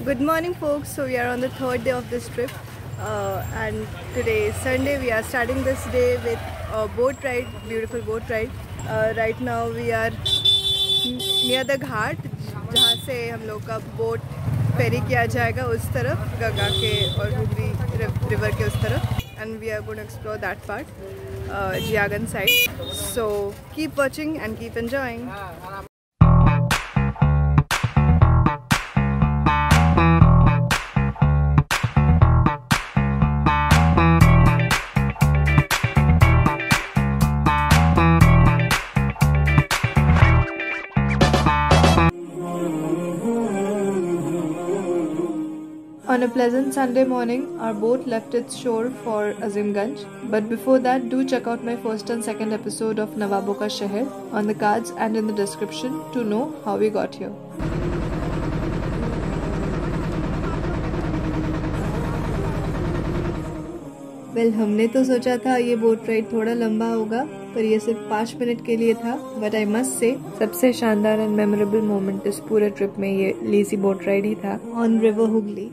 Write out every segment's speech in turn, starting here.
Good morning folks, so we are on the third day of this trip and today is Sunday. We are starting this day with a boat ride, beautiful boat ride. Right now we are near the घाट जहाँ से हम लोग का boat फेरी किया जाएगा उस तरफ गंगा के और हुगली रिवर के उस तरफ and we are going to explore that part, Jiagan side. So keep watching and keep enjoying. On a pleasant Sunday morning, our boat left its shore for Azimganj. But before that, do check out my first and second episode of Nawabon Ka Sheher on the cards and in the description to know how we got here. Well, हमने तो सोचा था ये boat ride थोड़ा लंबा होगा, पर ये सिर्फ 5 मिनट के लिए था. बट आई मस्ट से सबसे शानदार एंड मेमोरेबल मोमेंट इस पूरे ट्रिप में ये लेजी बोट राइड ही था ऑन रिवर हुगली.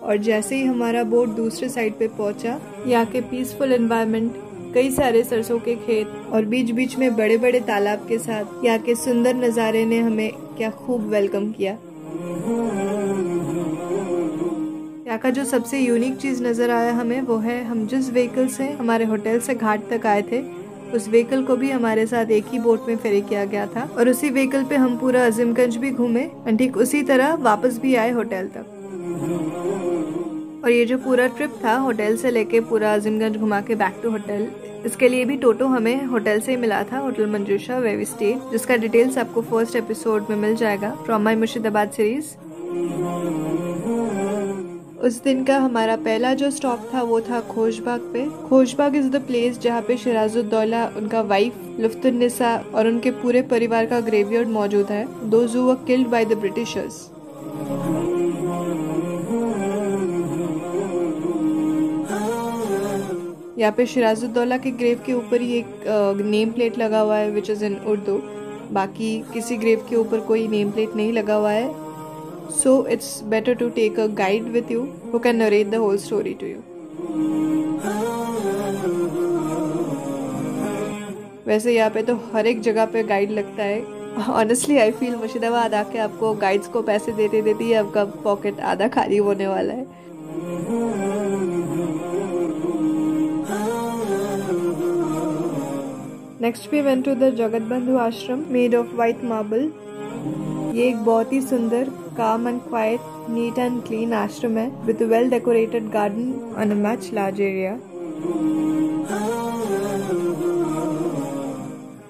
और जैसे ही हमारा बोट दूसरे साइड पे पहुंचा, यहाँ के पीसफुल एनवायरनमेंट, कई सारे सरसों के खेत और बीच बीच में बड़े बड़े तालाब के साथ यहाँ के सुंदर नज़ारे ने हमें क्या खूब वेलकम किया. यहाँ का जो सबसे यूनिक चीज नजर आया हमें वो है हम जिस व्हीकल से हमारे होटल से घाट तक आए थे उस व्हीकल को भी हमारे साथ एक ही बोट में फेरी किया गया था और उसी व्हीकल पे हम पूरा अजीमगंज भी घूमे और ठीक उसी तरह वापस भी आए होटल तक. और ये जो पूरा ट्रिप था होटल से लेके पूरा अजीमगंज घुमा के बैक टू होटल, इसके लिए भी टोटो हमें होटल से ही मिला था, होटल मंजूषा वेव स्टे, जिसका डिटेल्स आपको फर्स्ट एपिसोड में मिल जाएगा फ्रॉम माई मुर्शिदाबाद सीरीज. उस दिन का हमारा पहला जो स्टॉप था वो था खोशबाग पे. खोशबाग इज द प्लेस जहाँ पे सिराजुद्दौला, उनका वाइफ लुफ्तुन्निसा और उनके पूरे परिवार का ग्रेवयार्ड मौजूद है. Those who were killed by the Britishers. यहाँ पे सिराजुद्दौला के ग्रेव के ऊपर ही एक नेम प्लेट लगा हुआ है विच इज इन उर्दू. बाकी किसी ग्रेव के ऊपर कोई नेम प्लेट नहीं लगा हुआ है. So it's better to take a guide with you who can narrate the whole story to you. वैसे यहाँ पे तो हर एक जगह पे गाइड लगता है. Honestly I feel मुर्शिदाबाद आके आपको गाइड्स को पैसे देते देते ही आपका पॉकेट आधा खाली होने वाला है. Next we went to the Jagatbandhu Ashram made of white marble. ये एक बहुत ही सुंदर, calm and quiet, neat and clean आश्रम है with a well decorated garden on a much large area.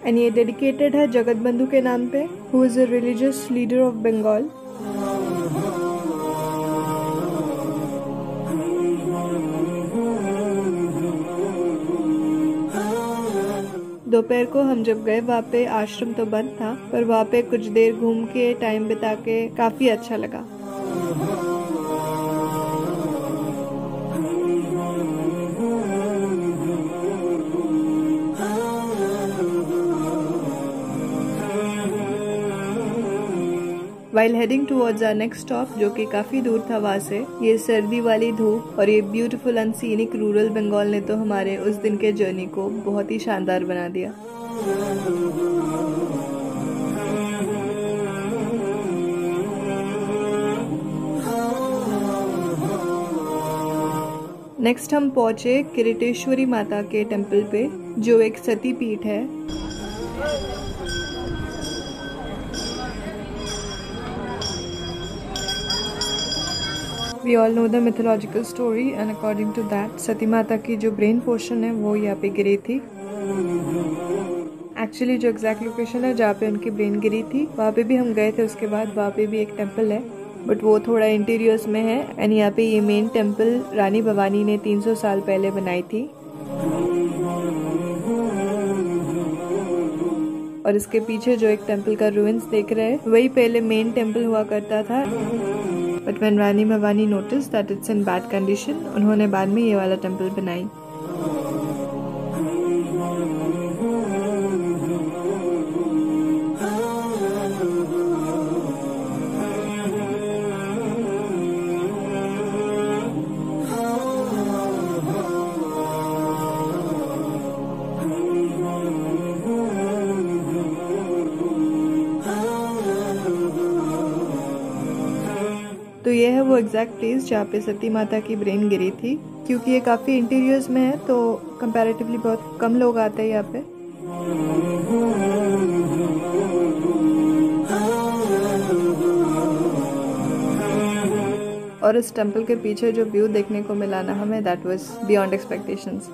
And ये dedicated है जगतबंधु के नाम पे, who is a religious leader of Bengal. दोपहर को हम जब गए वहाँ पे आश्रम तो बंद था, पर वहाँ पे कुछ देर घूम के टाइम बिता के काफी अच्छा लगा. While heading towards our next stop, जो कि काफी दूर था वहाँ से, ये सर्दी वाली धूप और ये beautiful and scenic rural Bengal ने तो हमारे उस दिन के जर्नी को बहुत ही शानदार बना दिया. नेक्स्ट हम पहुंचे किरीटेश्वरी माता के टेम्पल पे, जो एक सती पीठ है. We all know the mythological story and according to that, सती माता की जो ब्रेन पोर्शन है वो यहाँ पे गिरी थी. एक्चुअली जो एग्जैक्ट लोकेशन है जहाँ पे उनकी ब्रेन गिरी थी वहाँ पे भी हम गए थे. उसके बाद वहाँ पे भी एक टेम्पल है, बट वो थोड़ा इंटीरियर्स में है. एंड यहाँ पे ये मेन टेम्पल रानी भवानी ने 300 साल पहले बनाई थी. और इसके पीछे जो एक टेम्पल का रूइंस देख रहे हैं वही पहले मेन टेम्पल हुआ करता था. But when Rani Bhavani notice that it's in bad condition, उन्होंने बाद में ये वाला टेम्पल बनाई. तो ये है वो एग्जैक्ट प्लेस जहाँ पे सती माता की ब्रेन गिरी थी। क्योंकि ये काफ़ी इंटीरियर्स में है तो कंपैरेटिवली बहुत कम लोग आते हैं यहाँ पे। और इस टेम्पल के पीछे जो व्यू देखने को मिला ना हमें, दैट वाज बियॉन्ड एक्सपेक्टेशंस।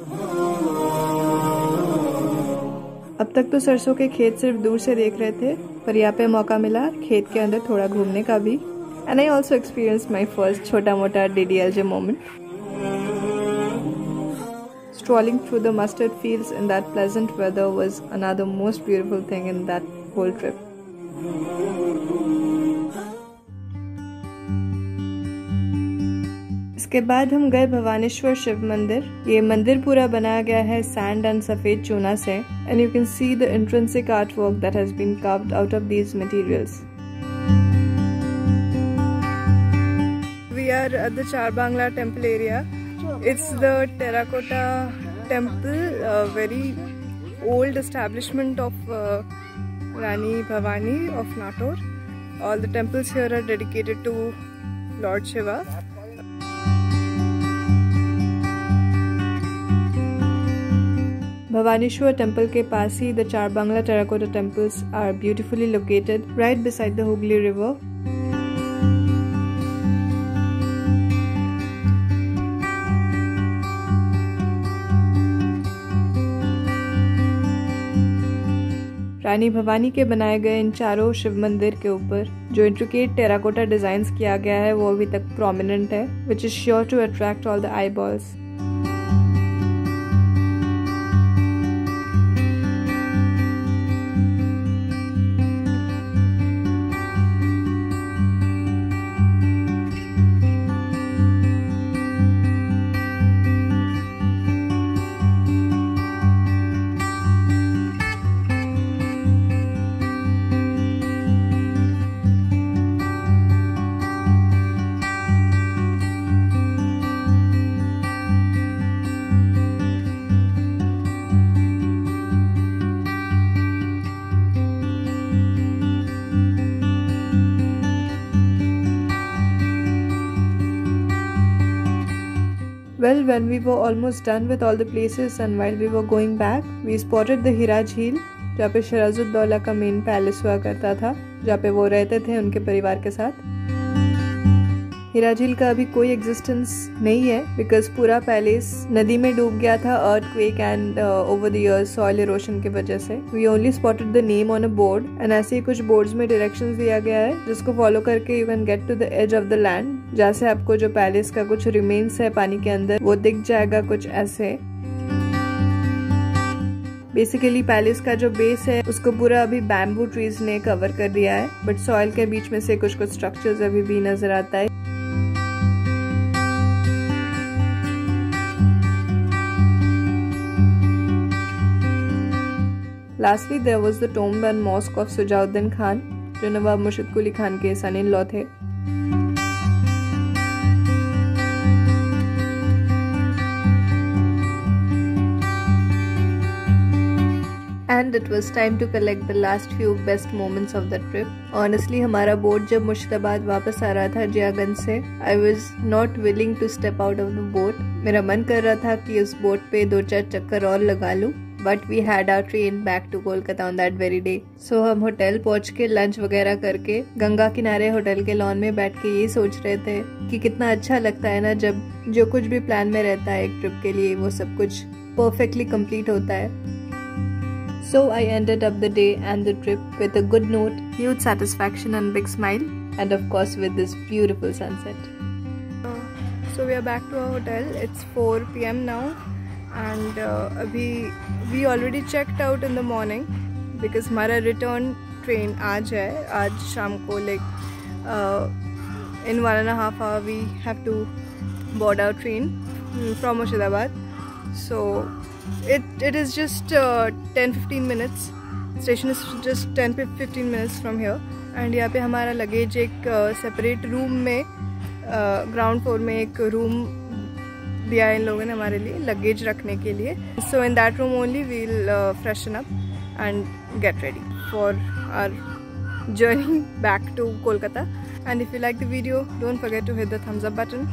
अब तक तो सरसों के खेत सिर्फ दूर से देख रहे थे, पर यहाँ पे मौका मिला खेत के अंदर थोड़ा घूमने का भी। And I also experience my first छोटा मोटा DDLJ moment. Strolling through the mustard fields in that pleasant weather was another most beautiful thing in that whole trip. इसके बाद हम गए भवानेश्वर शिव मंदिर। ये मंदिर पूरा बनाया गया है सैंड एंड सफेद चूना से, and you can see the intrinsic artwork that has been carved out of these materials. We are at the Charbangla temple area. It's the terracotta temple, a very old establishment of Rani Bhavani of Nator. All the temples here are dedicated to Lord Shiva. Bhavaneshwar temple के पास ही the Charbangla terracotta temples are beautifully located right beside the Hooghly river. रानी भवानी के बनाए गए इन चारों शिव मंदिर के ऊपर जो intricate terracotta designs किया गया है वो अभी तक प्रोमिनेंट है, which is sure to attract all the eyeballs. Well, when we were almost done with all the places and while we were going back, we spotted the Hira झील, जहाँ पे शराजुद्दौला का मेन पैलेस हुआ करता था, जहाँ पे वो रहते थे उनके परिवार के साथ। हीरा झील का अभी कोई एग्जिस्टेंस नहीं है बिकॉज पूरा पैलेस नदी में डूब गया था earthquake and over the years soil erosion की वजह से। We only spotted the name on a board and ऐसे ही कुछ बोर्ड्स में डायरेक्शंस दिया गया है जिसको फॉलो करके you can get to the edge of the land, जहाँ से आपको जो पैलेस का कुछ रिमेन्स है पानी के अंदर वो दिख जाएगा कुछ ऐसे। बेसिकली पैलेस का जो बेस है उसको पूरा अभी बैम्बू ट्रीज ने कवर कर दिया है, बट सॉइल के बीच में से कुछ स्ट्रक्चर्स अभी भी नजर आता है। Lastly, there was the tomb and mosque of Sujauddin Khan, जो नवाब मुर्शिद कुली खान के सन इन लॉ थे। And it was time to collect the last few best moments of the trip. Honestly, हमारा बोट जब मुर्शिदाबाद वापस आ रहा था जियागंज से, I was not willing to step out of the boat. मेरा मन कर रहा था कि उस बोट पे 2-4 चक्कर और लगा लूं, but we had our train back to Kolkata on that very day. So हम होटल पहुंच के लंच वगैरह करके गंगा किनारे होटल के लॉन में बैठ के ये सोच रहे थे कि कितना अच्छा लगता है ना जब जो कुछ भी प्लान में रहता है एक ट्रिप के लिए वो सब कुछ परफेक्टली कंप्लीट होता है। So I ended up the day and the trip with a good note, huge satisfaction and big smile, and of course with this beautiful sunset. So we are back to our hotel. It's 4 PM now, and abhi we already checked out in the morning because हमारा return train आज है, आज शाम को in 1.5 hours we have to board our train from Murshidabad. So it is just 10-15 minutes. Station is just 10-15 minutes from here. And यहाँ पे हमारा luggage एक सेपरेट रूम में ग्राउंड फ्लोर में एक रूम दिया है इन लोगों ने हमारे लिए लगेज रखने के लिए। So in that room only we'll freshen up and get ready for our journey back to Kolkata. And if you like the video, don't forget to hit the thumbs up button.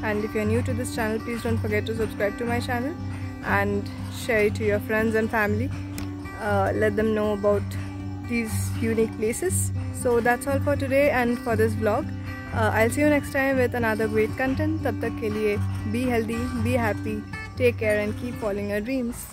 And if you're new to this channel, please don't forget to subscribe to my channel and share it to your friends and family. Let them know about these unique places. So that's all for today and for this vlog. I'll see you next time with another great content. Tab tak ke liye, be healthy, be happy, take care and keep following your dreams.